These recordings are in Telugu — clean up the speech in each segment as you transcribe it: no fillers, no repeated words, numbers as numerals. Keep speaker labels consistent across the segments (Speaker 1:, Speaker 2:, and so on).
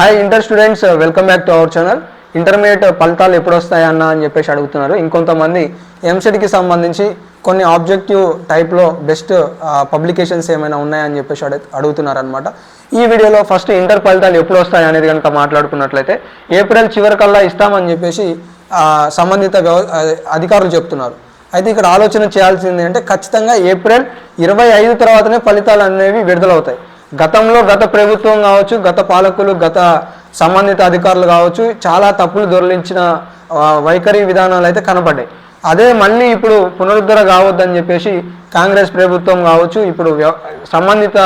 Speaker 1: Hi inter students, welcome back to our channel. Intermediate ఫలితాలు ఎప్పుడు వస్తాయన్న అని చెప్పేసి అడుగుతున్నారు. ఇంకొంతమంది ఎంసెట్కి సంబంధించి కొన్ని ఆబ్జెక్టివ్ టైప్లో బెస్ట్ పబ్లికేషన్స్ ఏమైనా ఉన్నాయని చెప్పేసి అడుగుతున్నారు అనమాట. ఈ వీడియోలో ఫస్ట్ ఇంటర్ ఫలితాలు ఎప్పుడు వస్తాయి అనేది కనుక మాట్లాడుకున్నట్లయితే ఏప్రిల్ చివరికల్లా ఇస్తామని చెప్పేసి సంబంధిత అధికారులు చెప్తున్నారు. అయితే ఇక్కడ ఆలోచన చేయాల్సింది అంటే ఖచ్చితంగా ఏప్రిల్ 25 తర్వాతనే ఫలితాలు అనేవి విడుదలవుతాయి. గతంలో గత ప్రభుత్వం కావచ్చు, గత పాలకులు, గత సంబంధిత అధికారులు కావచ్చు, చాలా తప్పులు దొరలించిన వైఖరి విధానాలు అయితే కనపడ్డాయి. అదే మళ్ళీ ఇప్పుడు పునరుద్ధరణ కావద్దని చెప్పేసి కాంగ్రెస్ ప్రభుత్వం కావచ్చు, ఇప్పుడు సంబంధిత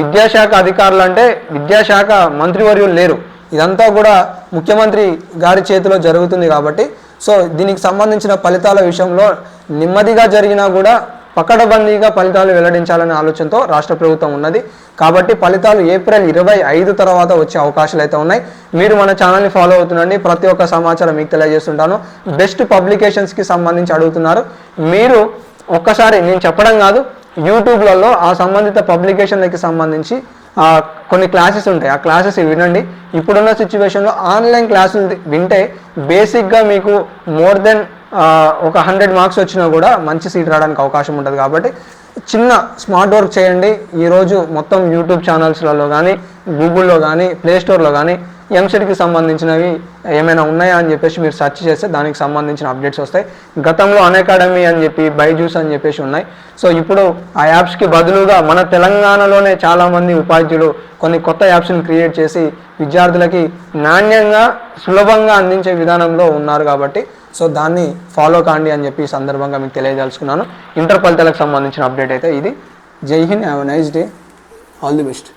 Speaker 1: విద్యాశాఖ అధికారులు అంటే విద్యాశాఖ మంత్రివర్యులు లేరు, ఇదంతా కూడా ముఖ్యమంత్రి గారి చేతిలో జరుగుతుంది. కాబట్టి సో దీనికి సంబంధించిన ఫలితాల విషయంలో నెమ్మదిగా జరిగినా కూడా పకడ్బందీగా ఫలితాలు వెల్లడించాలనే ఆలోచనతో రాష్ట్ర ప్రభుత్వం ఉన్నది. కాబట్టి ఫలితాలు ఏప్రిల్ 25 తర్వాత వచ్చే అవకాశాలు అయితే ఉన్నాయి. మీరు మన ఛానల్ని ఫాలో అవుతుండండి, ప్రతి ఒక్క సమాచారం మీకు తెలియజేస్తుంటాను. బెస్ట్ పబ్లికేషన్స్కి సంబంధించి అడుగుతున్నారు. మీరు ఒక్కసారి నేను చెప్పడం కాదు, యూట్యూబ్లలో ఆ సంబంధిత పబ్లికేషన్లకి సంబంధించి కొన్ని క్లాసెస్ ఉంటాయి, ఆ క్లాసెస్ వినండి. ఇప్పుడున్న సిచ్యువేషన్లో ఆన్లైన్ క్లాసులు వింటే బేసిక్గా మీకు మోర్ దెన్ ఒక 100 మార్క్స్ వచ్చినా కూడా మంచి సీట్ రావడానికి అవకాశం ఉంటుంది. కాబట్టి చిన్న స్మార్ట్ వర్క్ చేయండి. ఈరోజు మొత్తం యూట్యూబ్ ఛానల్స్లలో కానీ, గూగుల్లో కానీ, ప్లేస్టోర్లో కానీ ఎంసెట్కి సంబంధించినవి ఏమైనా ఉన్నాయా అని చెప్పేసి మీరు సెర్చ్ చేస్తే దానికి సంబంధించిన అప్డేట్స్ వస్తాయి. గతంలో అన్అకాడమీ అని చెప్పి, బైజూస్ అని చెప్పేసి ఉన్నాయి. సో ఇప్పుడు ఆ యాప్స్కి బదులుగా మన తెలంగాణలోనే చాలామంది ఉపాధ్యాయులు కొన్ని కొత్త యాప్స్ని క్రియేట్ చేసి విద్యార్థులకి నాణ్యంగా సులభంగా అందించే విధానంలో ఉన్నారు. కాబట్టి సో దాన్ని ఫాలో కాండి అని చెప్పి ఈ సందర్భంగా మీకు తెలియదలుచుకున్నాను. ఇంటర్ ఫలితాలకు సంబంధించిన అప్డేట్ అయితే ఇది. జై Hind, have a nice day, all the best.